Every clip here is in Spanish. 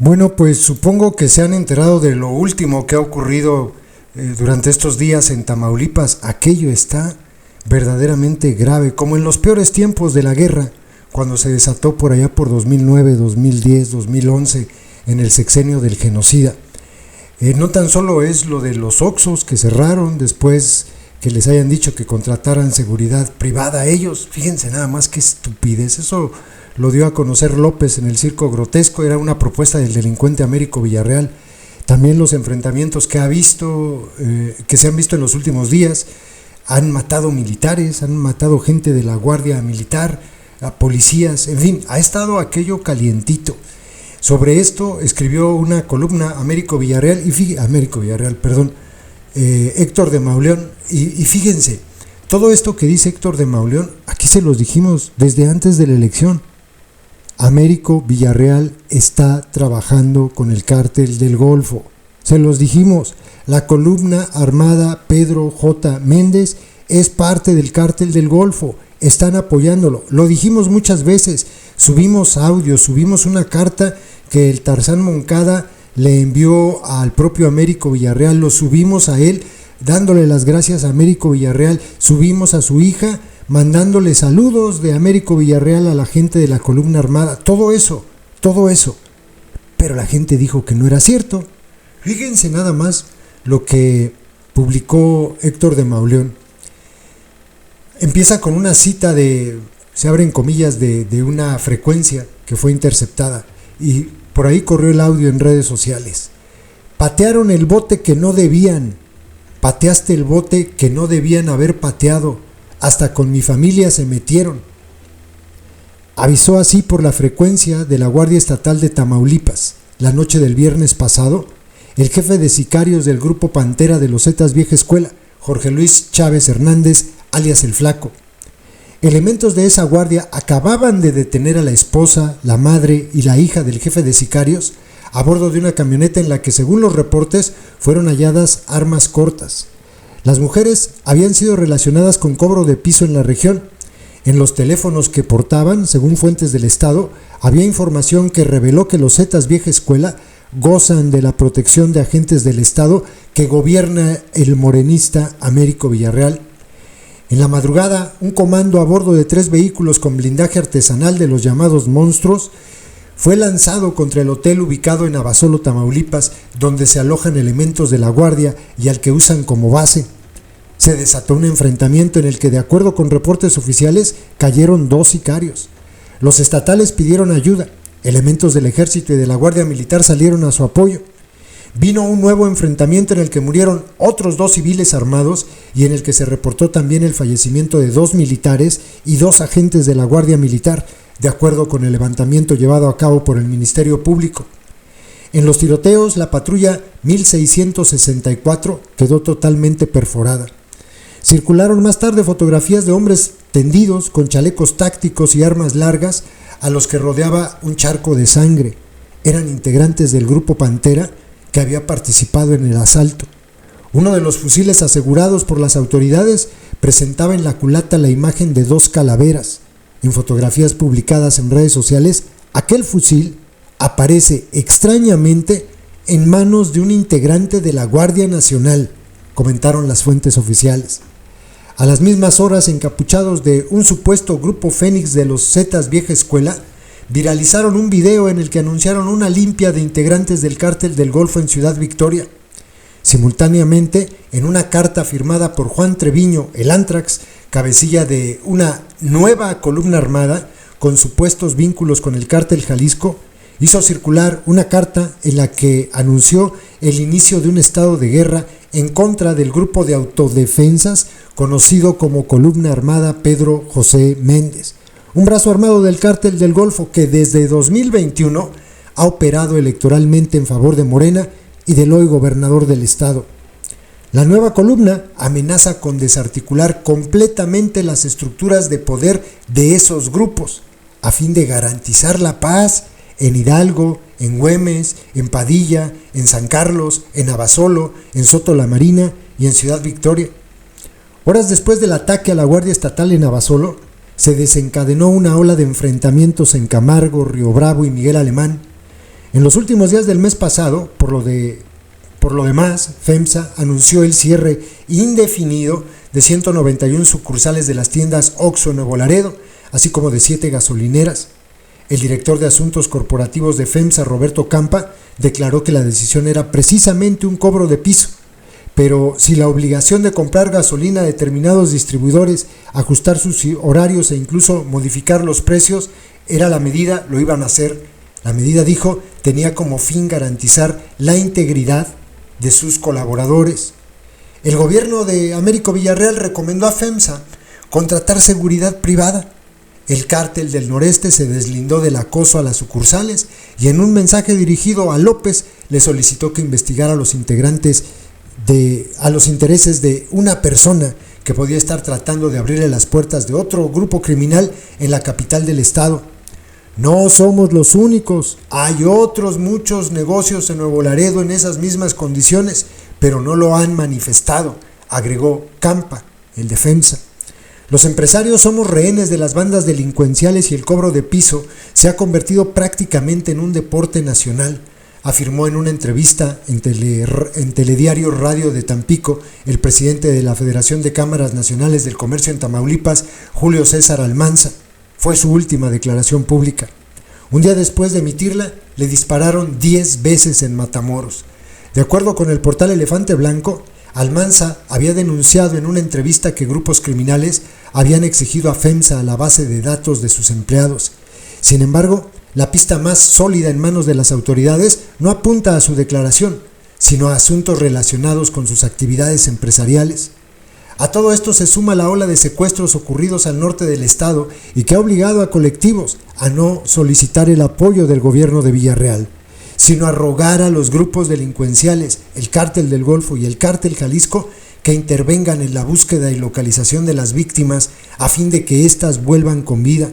Bueno, pues supongo que se han enterado de lo último que ha ocurrido durante estos días en Tamaulipas. Aquello está verdaderamente grave, como en los peores tiempos de la guerra, cuando se desató por allá por 2009, 2010, 2011, en el sexenio del genocida. No tan solo es lo de los Oxxos que cerraron después que les hayan dicho que contrataran seguridad privada a ellos. Fíjense nada más qué estupidez. Eso lo dio a conocer López en el Circo Grotesco, era una propuesta del delincuente Américo Villarreal. También los enfrentamientos que se han visto en los últimos días. Han matado militares, han matado gente de la Guardia Militar, a policías, en fin, ha estado aquello calientito. Sobre esto escribió una columna Héctor de Mauleón, y fíjense, todo esto que dice Héctor de Mauleón, aquí se los dijimos desde antes de la elección. Américo Villarreal está trabajando con el Cártel del Golfo. Se los dijimos, la columna armada Pedro J. Méndez es parte del Cártel del Golfo, están apoyándolo. Lo dijimos muchas veces, subimos audios, subimos una carta que el Tarzán Moncada le envió al propio Américo Villarreal, lo subimos a él dándole las gracias a Américo Villarreal, subimos a su hija mandándole saludos de Américo Villarreal a la gente de la columna armada, todo eso, pero la gente dijo que no era cierto. Fíjense nada más lo que publicó Héctor de Mauleón. Empieza con una cita se abren comillas, de una frecuencia que fue interceptada, y por ahí corrió el audio en redes sociales. Patearon el bote que no debían, pateaste el bote que no debían haber pateado, hasta con mi familia se metieron. Avisó así por la frecuencia de la Guardia Estatal de Tamaulipas, la noche del viernes pasado, el jefe de sicarios del Grupo Pantera de los Zetas Vieja Escuela, Jorge Luis Chávez Hernández, alias El Flaco. Elementos de esa guardia acababan de detener a la esposa, la madre y la hija del jefe de sicarios a bordo de una camioneta en la que, según los reportes, fueron halladas armas cortas. Las mujeres habían sido relacionadas con cobro de piso en la región. En los teléfonos que portaban, según fuentes del Estado, había información que reveló que los Zetas Vieja Escuela gozan de la protección de agentes del Estado que gobierna el morenista Américo Villarreal. En la madrugada, un comando a bordo de 3 vehículos con blindaje artesanal de los llamados monstruos fue lanzado contra el hotel ubicado en Abasolo, Tamaulipas, donde se alojan elementos de la Guardia y al que usan como base. Se desató un enfrentamiento en el que, de acuerdo con reportes oficiales, cayeron 2 sicarios. Los estatales pidieron ayuda. Elementos del Ejército y de la Guardia Militar salieron a su apoyo. Vino un nuevo enfrentamiento en el que murieron otros 2 civiles armados y en el que se reportó también el fallecimiento de 2 militares y 2 agentes de la Guardia Militar, de acuerdo con el levantamiento llevado a cabo por el Ministerio Público. En los tiroteos, la patrulla 1664 quedó totalmente perforada. Circularon más tarde fotografías de hombres tendidos con chalecos tácticos y armas largas a los que rodeaba un charco de sangre. Eran integrantes del Grupo Pantera que había participado en el asalto. Uno de los fusiles asegurados por las autoridades presentaba en la culata la imagen de 2 calaveras. En fotografías publicadas en redes sociales, aquel fusil aparece extrañamente en manos de un integrante de la Guardia Nacional, comentaron las fuentes oficiales. A las mismas horas, encapuchados de un supuesto grupo Fénix de los Zetas Vieja Escuela, viralizaron un video en el que anunciaron una limpia de integrantes del Cártel del Golfo en Ciudad Victoria. Simultáneamente, en una carta firmada por Juan Treviño, el Antrax, cabecilla de una nueva columna armada con supuestos vínculos con el Cártel Jalisco, hizo circular una carta en la que anunció el inicio de un estado de guerra en contra del grupo de autodefensas conocido como Columna Armada Pedro José Méndez, un brazo armado del Cártel del Golfo que desde 2021 ha operado electoralmente en favor de Morena y del hoy gobernador del estado. La nueva columna amenaza con desarticular completamente las estructuras de poder de esos grupos, a fin de garantizar la paz en Hidalgo, en Güemes, en Padilla, en San Carlos, en Abasolo, en Soto la Marina y en Ciudad Victoria. Horas después del ataque a la Guardia Estatal en Abasolo, se desencadenó una ola de enfrentamientos en Camargo, Río Bravo y Miguel Alemán. En los últimos días del mes pasado, por lo demás, FEMSA anunció el cierre indefinido de 191 sucursales de las tiendas Oxxo en Nuevo Laredo, así como de 7 gasolineras. El director de Asuntos Corporativos de FEMSA, Roberto Campa, declaró que la decisión era precisamente un cobro de piso, pero si la obligación de comprar gasolina a determinados distribuidores, ajustar sus horarios e incluso modificar los precios era la medida, lo iban a hacer. La medida, dijo, tenía como fin garantizar la integridad de sus colaboradores. El gobierno de Américo Villarreal recomendó a FEMSA contratar seguridad privada. El cártel del Noreste se deslindó del acoso a las sucursales y en un mensaje dirigido a López le solicitó que investigara a los intereses de una persona que podía estar tratando de abrirle las puertas de otro grupo criminal en la capital del estado. No somos los únicos, hay otros muchos negocios en Nuevo Laredo en esas mismas condiciones, pero no lo han manifestado, agregó Campa, el de FEMSA. Los empresarios somos rehenes de las bandas delincuenciales y el cobro de piso se ha convertido prácticamente en un deporte nacional, afirmó en una entrevista en Telediario Radio de Tampico el presidente de la Federación de Cámaras Nacionales del Comercio en Tamaulipas, Julio César Almanza. Fue su última declaración pública. Un día después de emitirla, le dispararon 10 veces en Matamoros. De acuerdo con el portal Elefante Blanco, Almanza había denunciado en una entrevista que grupos criminales habían exigido a FEMSA a la base de datos de sus empleados. Sin embargo, la pista más sólida en manos de las autoridades no apunta a su declaración, sino a asuntos relacionados con sus actividades empresariales. A todo esto se suma la ola de secuestros ocurridos al norte del estado y que ha obligado a colectivos a no solicitar el apoyo del gobierno de Villarreal, sino a rogar a los grupos delincuenciales, el Cártel del Golfo y el Cártel Jalisco, que intervengan en la búsqueda y localización de las víctimas a fin de que éstas vuelvan con vida.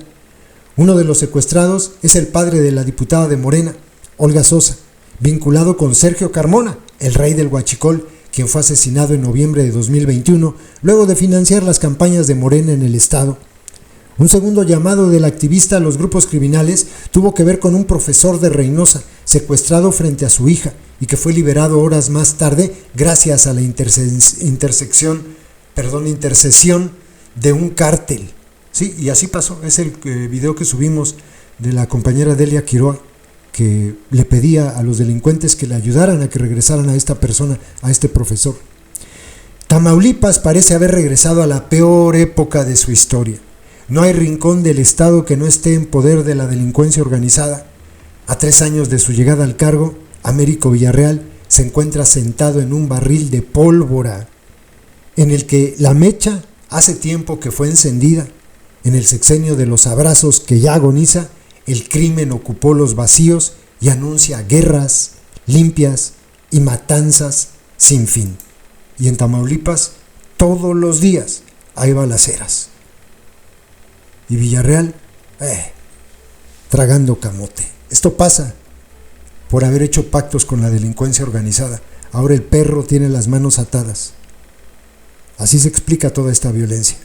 Uno de los secuestrados es el padre de la diputada de Morena, Olga Sosa, vinculado con Sergio Carmona, el rey del Huachicol, quien fue asesinado en noviembre de 2021, luego de financiar las campañas de Morena en el estado. Un segundo llamado del activista a los grupos criminales tuvo que ver con un profesor de Reynosa, secuestrado frente a su hija, y que fue liberado horas más tarde gracias a la intercesión de un cártel. Sí, y así pasó. Es el video que subimos de la compañera Delia Quiroa, que le pedía a los delincuentes que le ayudaran a que regresaran a esta persona, a este profesor. Tamaulipas parece haber regresado a la peor época de su historia. No hay rincón del estado que no esté en poder de la delincuencia organizada. A 3 años de su llegada al cargo, Américo Villarreal se encuentra sentado en un barril de pólvora, en el que la mecha hace tiempo que fue encendida. En el sexenio de los abrazos que ya agoniza, el crimen ocupó los vacíos y anuncia guerras limpias y matanzas sin fin. Y en Tamaulipas, todos los días hay balaceras. Y Villarreal, tragando camote. Esto pasa por haber hecho pactos con la delincuencia organizada. Ahora el perro tiene las manos atadas. Así se explica toda esta violencia.